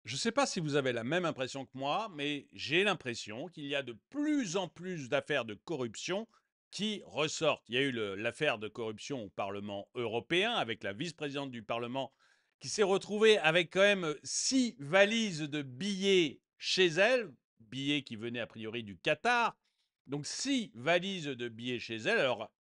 Je ne sais pas si vous avez la même impression que moi, mais j'ai l'impression qu'il y a de plus en plus d'affaires de corruption qui ressortent. Il y a eu l'affaire de corruption au Parlement européen avec la vice-présidente du Parlement qui s'est retrouvée avec quand même 6 valises de billets chez elle, billets qui venaient a priori du Qatar. Donc 6 valises de billets chez elle. Alors,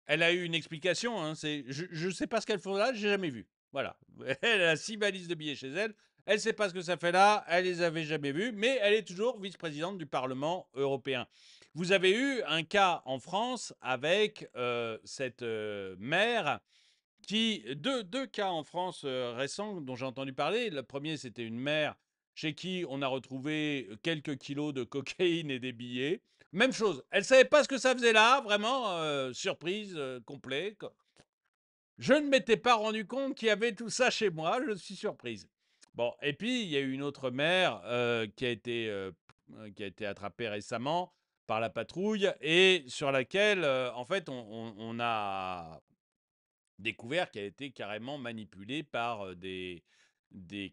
elle a eu une explication, hein, je ne sais pas ce qu'elle fait là, j'ai jamais vu. Voilà. Elle a 6 valises de billets chez elle. Elle ne sait pas ce que ça fait là, elle les avait jamais vus, mais elle est toujours vice-présidente du Parlement européen. Vous avez eu un cas en France avec cette maire deux cas en France récents dont j'ai entendu parler. Le premier, c'était une mère chez qui on a retrouvé quelques kilos de cocaïne et des billets. Même chose, elle ne savait pas ce que ça faisait là, vraiment, surprise, complet. Je ne m'étais pas rendu compte qu'il y avait tout ça chez moi, je suis surprise. Bon, et puis il y a eu une autre mère qui a été attrapée récemment par la patrouille et sur laquelle, en fait, on a découvert qu'elle était carrément manipulée par des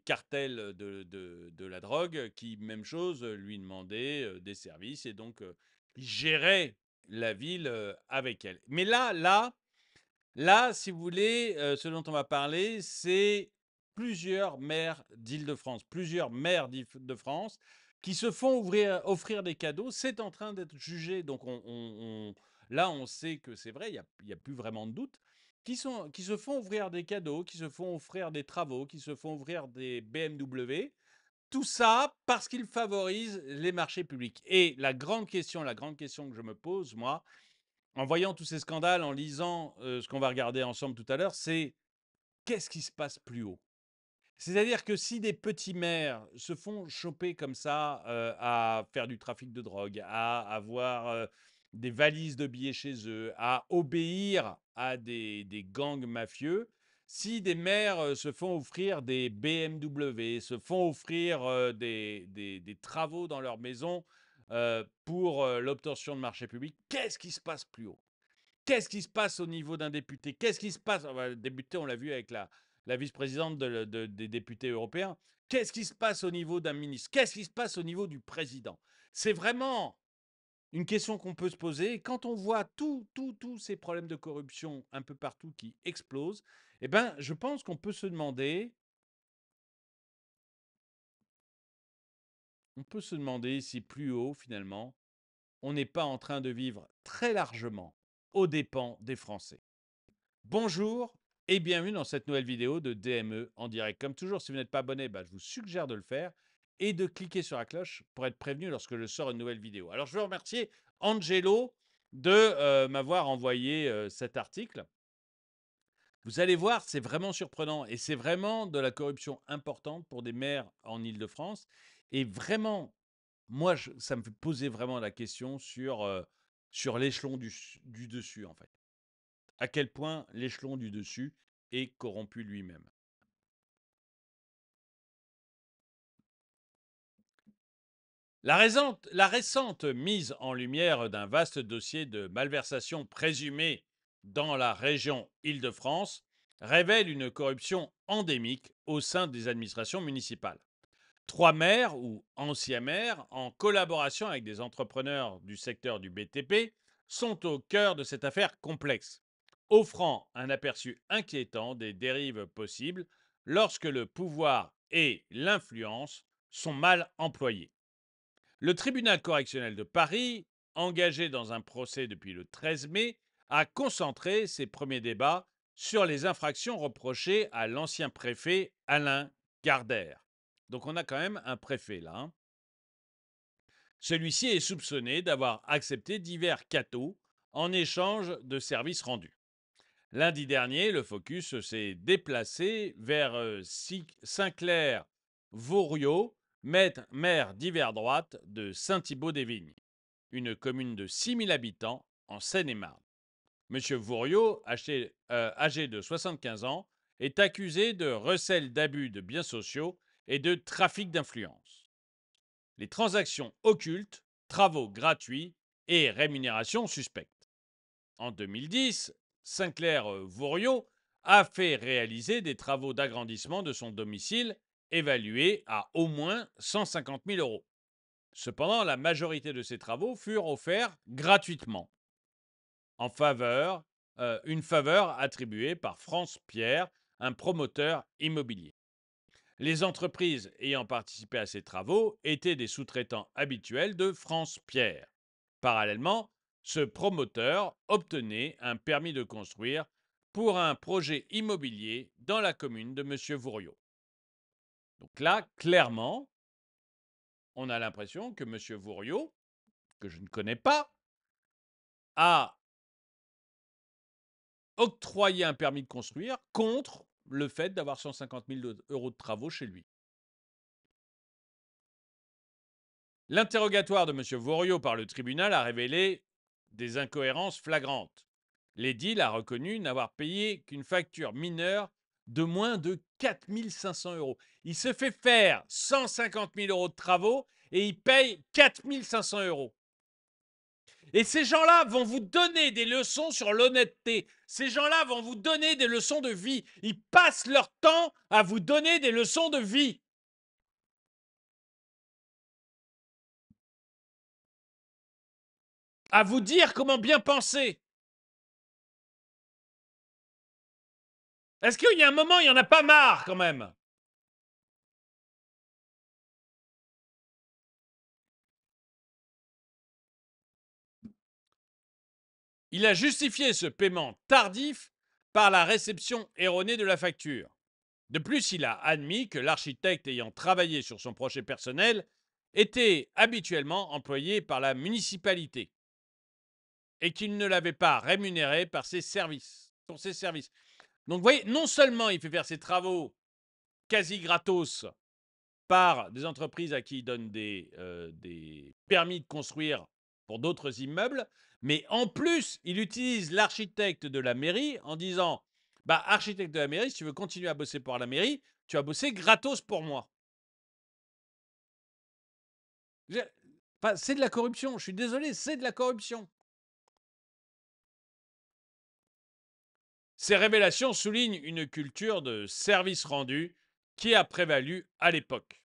cartels de la drogue qui, même chose, lui demandaient des services et donc ils géraient la ville avec elle. Mais là, si vous voulez, ce dont on va parler, c'est plusieurs maires d'Île-de-France, plusieurs maires d'Île-de-France qui se font offrir des cadeaux. C'est en train d'être jugé, donc là, on sait que c'est vrai, il y a plus vraiment de doute, qui se font ouvrir des cadeaux, qui se font offrir des travaux, qui se font ouvrir des BMW. Tout ça parce qu'ils favorisent les marchés publics. Et la grande question que je me pose, moi, en voyant tous ces scandales, en lisant ce qu'on va regarder ensemble tout à l'heure, c'est qu'est-ce qui se passe plus haut? C'est-à-dire que si des petits maires se font choper comme ça à faire du trafic de drogue, à avoir des valises de billets chez eux, à obéir à des gangs mafieux, si des maires se font offrir des BMW, se font offrir des travaux dans leur maison pour l'obtention de marchés publics, qu'est-ce qui se passe plus haut? Qu'est-ce qui se passe au niveau d'un député? Qu'est-ce qui se passe? Le député, on l'a vu avec la vice-présidente des députés européens. Qu'est-ce qui se passe au niveau d'un ministre? Qu'est-ce qui se passe au niveau du président? C'est vraiment une question qu'on peut se poser. Quand on voit tous ces problèmes de corruption un peu partout qui explosent, eh ben, je pense qu'on peut se demander, si plus haut, finalement, on n'est pas en train de vivre très largement aux dépens des Français. Bonjour et bienvenue dans cette nouvelle vidéo de DME en direct. Comme toujours, si vous n'êtes pas abonné, je vous suggère de le faire et de cliquer sur la cloche pour être prévenu lorsque je sors une nouvelle vidéo. Alors, je veux remercier Angelo de m'avoir envoyé cet article. Vous allez voir, c'est vraiment surprenant et c'est vraiment de la corruption importante pour des maires en Île-de-France. Et vraiment, moi, ça me fait poser vraiment la question sur l'échelon du dessus, en fait. À quel point l'échelon du dessus est corrompu lui-même. La récente mise en lumière d'un vaste dossier de malversation présumée dans la région Île-de-France révèle une corruption endémique au sein des administrations municipales. 3 maires ou anciens maires, en collaboration avec des entrepreneurs du secteur du BTP, sont au cœur de cette affaire complexe, offrant un aperçu inquiétant des dérives possibles lorsque le pouvoir et l'influence sont mal employés. Le tribunal correctionnel de Paris, engagé dans un procès depuis le 13 mai, a concentré ses premiers débats sur les infractions reprochées à l'ancien préfet Alain Gardère. Donc on a quand même un préfet là, hein. Celui-ci est soupçonné d'avoir accepté divers cadeaux en échange de services rendus. Lundi dernier, le focus s'est déplacé vers Saint-Clair-Vaurio, maire d'hiver droite de Saint-Thibault-des-Vignes, une commune de 6 000 habitants en Seine-et-Marne. M. Vaurio, âgé de 75 ans, est accusé de recel d'abus de biens sociaux et de trafic d'influence. Les transactions occultes, travaux gratuits et rémunérations suspectes. En 2010, Sinclair Vaurio a fait réaliser des travaux d'agrandissement de son domicile évalués à au moins 150 000 euros. Cependant, la majorité de ces travaux furent offerts gratuitement, en faveur, une faveur attribuée par France Pierre, un promoteur immobilier. Les entreprises ayant participé à ces travaux étaient des sous-traitants habituels de France Pierre. Parallèlement, ce promoteur obtenait un permis de construire pour un projet immobilier dans la commune de M. Vouriot. Donc là, clairement, on a l'impression que M. Vouriot, que je ne connais pas, a octroyé un permis de construire contre le fait d'avoir 150 000 euros de travaux chez lui. L'interrogatoire de M. Vouriot par le tribunal a révélé des incohérences flagrantes. L'édile a reconnu n'avoir payé qu'une facture mineure de moins de 4 500 euros. Il se fait faire 150 000 euros de travaux et il paye 4 500 euros. Et ces gens-là vont vous donner des leçons sur l'honnêteté. Ces gens-là vont vous donner des leçons de vie. Ils passent leur temps à vous donner des leçons de vie. À vous dire comment bien penser. Est-ce qu'il y a un moment, il n'y en a pas marre quand même? Il a justifié ce paiement tardif par la réception erronée de la facture. De plus, il a admis que l'architecte ayant travaillé sur son projet personnel était habituellement employé par la municipalité et qu'il ne l'avait pas rémunéré pour ses services. Donc vous voyez, non seulement il fait faire ses travaux quasi gratos par des entreprises à qui il donne des permis de construire pour d'autres immeubles, mais en plus, il utilise l'architecte de la mairie en disant bah, architecte de la mairie, si tu veux continuer à bosser pour la mairie, tu vas bosser gratos pour moi. Enfin, c'est de la corruption, je suis désolé, c'est de la corruption. Ces révélations soulignent une culture de service rendu qui a prévalu à l'époque.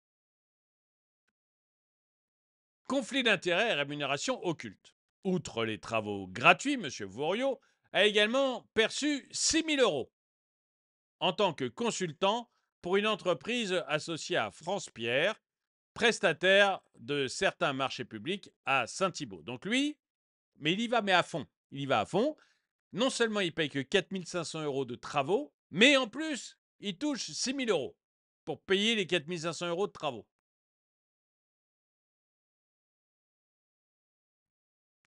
Conflit d'intérêts et rémunération occulte. Outre les travaux gratuits, M. Vouriot a également perçu 6 000 euros en tant que consultant pour une entreprise associée à France Pierre, prestataire de certains marchés publics à Saint-Thibault. Donc lui, mais il y va mais à fond. Il y va à fond. Non seulement il paye que 4 500 euros de travaux, mais en plus, il touche 6 000 euros pour payer les 4 500 euros de travaux.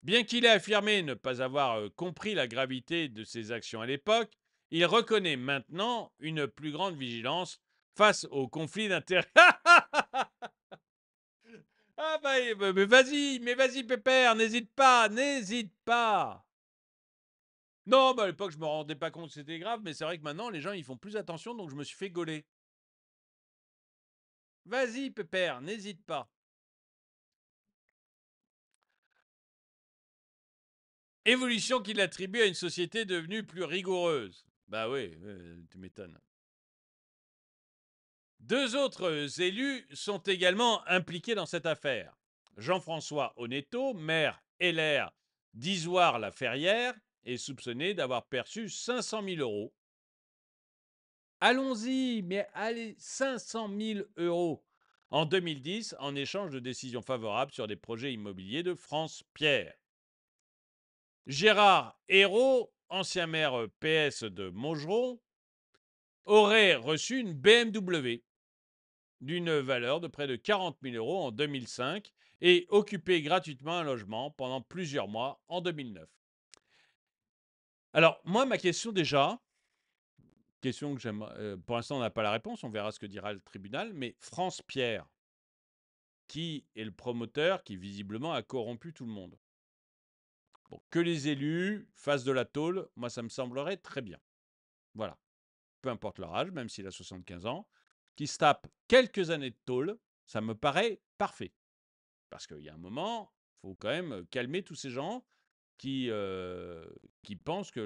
Bien qu'il ait affirmé ne pas avoir compris la gravité de ses actions à l'époque, il reconnaît maintenant une plus grande vigilance face au conflit d'intérêts. Ah bah, mais vas-y Pépère, n'hésite pas, n'hésite pas. Non, bah à l'époque je me rendais pas compte que c'était grave, mais c'est vrai que maintenant les gens ils font plus attention, donc je me suis fait gauler. Vas-y Pépère, n'hésite pas. Évolution qu'il attribue à une société devenue plus rigoureuse. Bah oui, tu m'étonnes. Deux autres élus sont également impliqués dans cette affaire. Jean-François Honnetto, maire LR d'Izoire-la-Ferrière, est soupçonné d'avoir perçu 500 000 euros. Allons-y, mais allez, 500 000 euros en 2010 en échange de décisions favorables sur des projets immobiliers de France Pierre. Gérard Hérault, ancien maire PS de Montgeron, aurait reçu une BMW d'une valeur de près de 40 000 euros en 2005 et occupé gratuitement un logement pendant plusieurs mois en 2009. Alors, moi, ma question déjà, question que j'aime, pour l'instant, on n'a pas la réponse, on verra ce que dira le tribunal, mais France Pierre, qui est le promoteur qui visiblement a corrompu tout le monde. Bon, que les élus fassent de la tôle, moi, ça me semblerait très bien. Voilà. Peu importe leur âge, même s'il a 75 ans, qui se tape quelques années de tôle, ça me paraît parfait. Parce qu'il y a un moment, il faut quand même calmer tous ces gens qui pensent que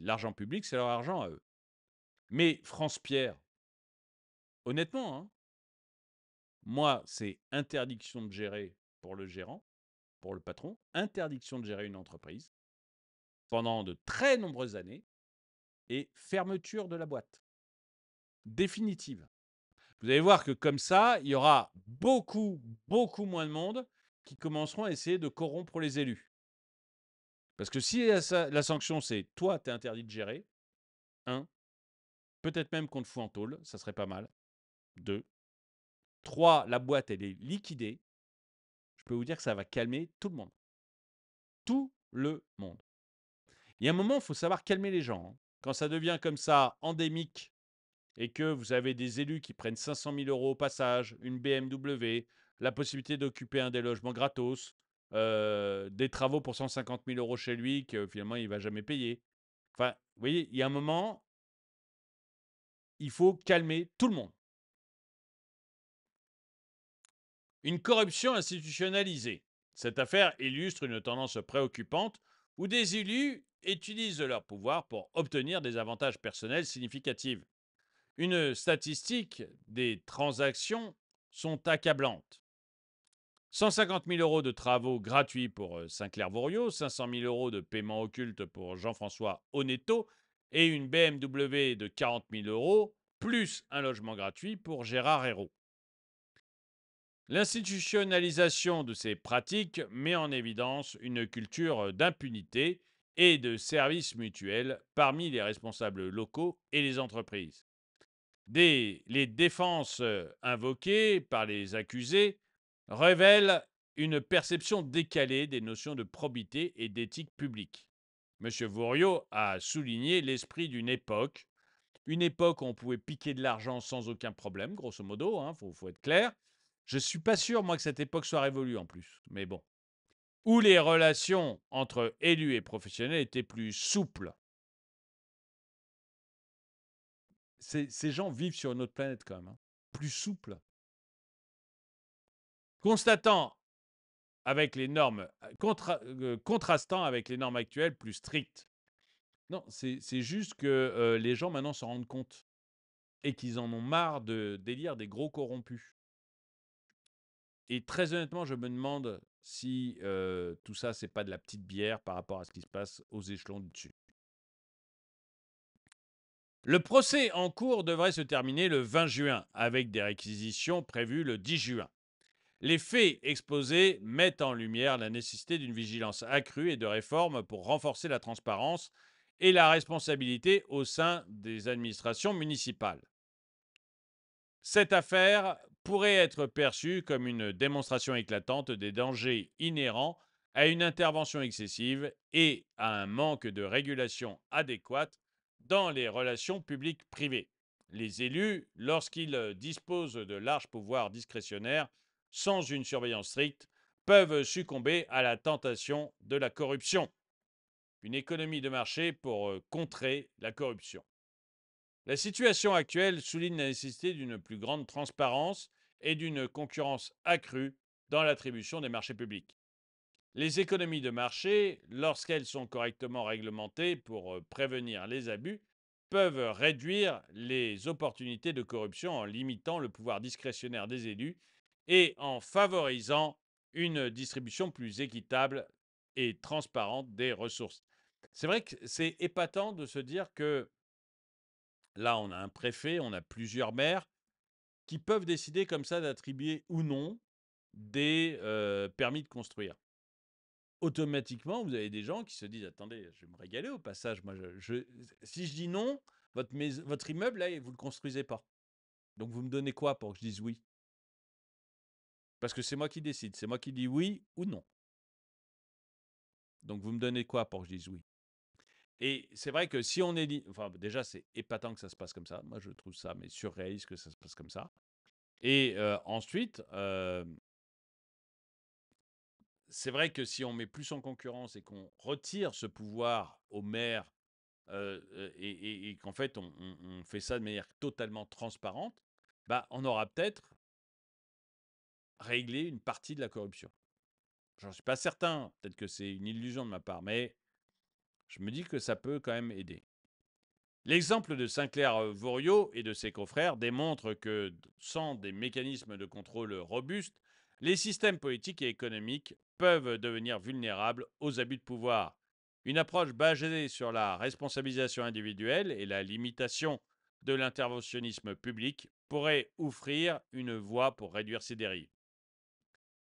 l'argent public, c'est leur argent à eux. Mais France Pierre, honnêtement, hein, Moi, c'est interdiction de gérer pour le gérant, pour le patron, interdiction de gérer une entreprise pendant de très nombreuses années et fermeture de la boîte définitive. Vous allez voir que comme ça, il y aura beaucoup, beaucoup moins de monde qui commenceront à essayer de corrompre les élus. Parce que si la sanction, c'est toi, tu es interdit de gérer, un, peut-être même qu'on te fout en tôle, ça serait pas mal. Deux, trois, la boîte, elle est liquidée. Je peux vous dire que ça va calmer tout le monde. Tout le monde. Il y a un moment, il faut savoir calmer les gens, hein. Quand ça devient comme ça endémique et que vous avez des élus qui prennent 500 000 euros au passage, une BMW, la possibilité d'occuper un des logements gratos, des travaux pour 150 000 euros chez lui que finalement il ne va jamais payer. Enfin, vous voyez, il y a un moment, il faut calmer tout le monde. Une corruption institutionnalisée. Cette affaire illustre une tendance préoccupante où des élus utilisent leur pouvoir pour obtenir des avantages personnels significatifs. Une statistique des transactions sont accablantes. 150 000 euros de travaux gratuits pour Saint-Clair-Vaurio, 500 000 euros de paiement occulte pour Jean-François Onetto et une BMW de 40 000 euros, plus un logement gratuit pour Gérard Hérault. L'institutionnalisation de ces pratiques met en évidence une culture d'impunité et de services mutuels parmi les responsables locaux et les entreprises. Les défenses invoquées par les accusés révèlent une perception décalée des notions de probité et d'éthique publique. M. Vouriot a souligné l'esprit d'une époque, une époque où on pouvait piquer de l'argent sans aucun problème, grosso modo, hein, faut être clair. Je ne suis pas sûr, moi, que cette époque soit révolue en plus, mais bon. Où les relations entre élus et professionnels étaient plus souples. Ces gens vivent sur une autre planète quand même, hein. Plus souples. Constatant avec les normes, contrastant avec les normes actuelles plus strictes. Non, c'est juste que les gens maintenant s'en rendent compte et qu'ils en ont marre de d'élire des gros corrompus. Et très honnêtement, je me demande si tout ça, c'est pas de la petite bière par rapport à ce qui se passe aux échelons du dessus. Le procès en cours devrait se terminer le 20 juin, avec des réquisitions prévues le 10 juin. Les faits exposés mettent en lumière la nécessité d'une vigilance accrue et de réformes pour renforcer la transparence et la responsabilité au sein des administrations municipales. Cette affaire pourrait être perçue comme une démonstration éclatante des dangers inhérents à une intervention excessive et à un manque de régulation adéquate dans les relations publiques-privées. Les élus, lorsqu'ils disposent de larges pouvoirs discrétionnaires sans une surveillance stricte, peuvent succomber à la tentation de la corruption. Une économie de marché pour contrer la corruption. La situation actuelle souligne la nécessité d'une plus grande transparence et d'une concurrence accrue dans l'attribution des marchés publics. Les économies de marché, lorsqu'elles sont correctement réglementées pour prévenir les abus, peuvent réduire les opportunités de corruption en limitant le pouvoir discrétionnaire des élus et en favorisant une distribution plus équitable et transparente des ressources. C'est vrai que c'est épatant de se dire que là, on a un préfet, on a plusieurs maires qui peuvent décider comme ça d'attribuer ou non des permis de construire. Automatiquement, vous avez des gens qui se disent: «Attendez, je vais me régaler au passage, moi si je dis non, votre immeuble là, vous le construisez pas. Donc vous me donnez quoi pour que je dise oui? Parce que c'est moi qui décide, c'est moi qui dis oui ou non. Donc vous me donnez quoi pour que je dise oui?» Et c'est vrai que si on est enfin déjà c'est épatant que ça se passe comme ça. Moi je trouve ça mais surréaliste que ça se passe comme ça. Et ensuite, c'est vrai que si on met plus en concurrence et qu'on retire ce pouvoir aux maires, et qu'en fait on fait ça de manière totalement transparente, bah, on aura peut-être réglé une partie de la corruption. J'en suis pas certain, peut-être que c'est une illusion de ma part, mais je me dis que ça peut quand même aider. L'exemple de Sinclair-Voriot et de ses confrères démontre que sans des mécanismes de contrôle robustes, les systèmes politiques et économiques peuvent devenir vulnérables aux abus de pouvoir. Une approche basée sur la responsabilisation individuelle et la limitation de l'interventionnisme public pourrait offrir une voie pour réduire ces dérives.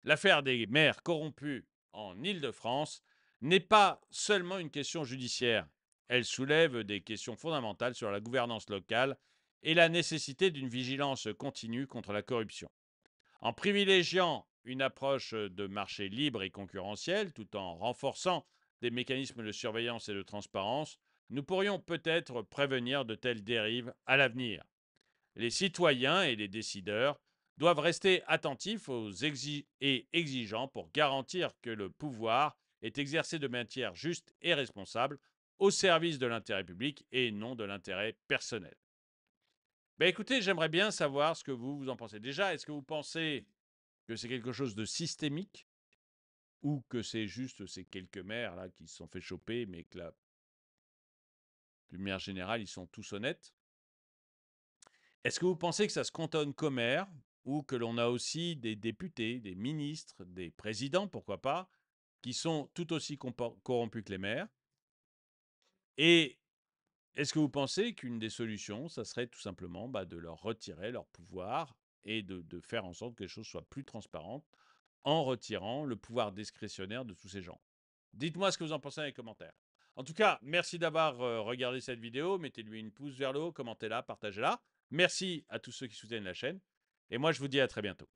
L'affaire des maires corrompus en Île-de-France n'est pas seulement une question judiciaire. Elle soulève des questions fondamentales sur la gouvernance locale et la nécessité d'une vigilance continue contre la corruption. En privilégiant une approche de marché libre et concurrentiel, tout en renforçant des mécanismes de surveillance et de transparence, nous pourrions peut-être prévenir de telles dérives à l'avenir. Les citoyens et les décideurs doivent rester attentifs et exigeants pour garantir que le pouvoir est exercé de manière juste et responsable au service de l'intérêt public et non de l'intérêt personnel. Ben écoutez, j'aimerais bien savoir ce que vous en pensez. Déjà, est-ce que vous pensez que c'est quelque chose de systémique ou que c'est juste ces quelques maires là qui se sont fait choper, mais que la lumière générale, ils sont tous honnêtes? Est-ce que vous pensez que ça se cantonne qu'aux maires ou que l'on a aussi des députés, des ministres, des présidents, pourquoi pas, qui sont tout aussi corrompus que les maires? Et est-ce que vous pensez qu'une des solutions, ça serait tout simplement de leur retirer leur pouvoir et de faire en sorte que les choses soient plus transparentes en retirant le pouvoir discrétionnaire de tous ces gens? Dites-moi ce que vous en pensez dans les commentaires. En tout cas, merci d'avoir regardé cette vidéo. Mettez-lui une pouce vers le haut, commentez-la, partagez-la. Merci à tous ceux qui soutiennent la chaîne. Et moi, je vous dis à très bientôt.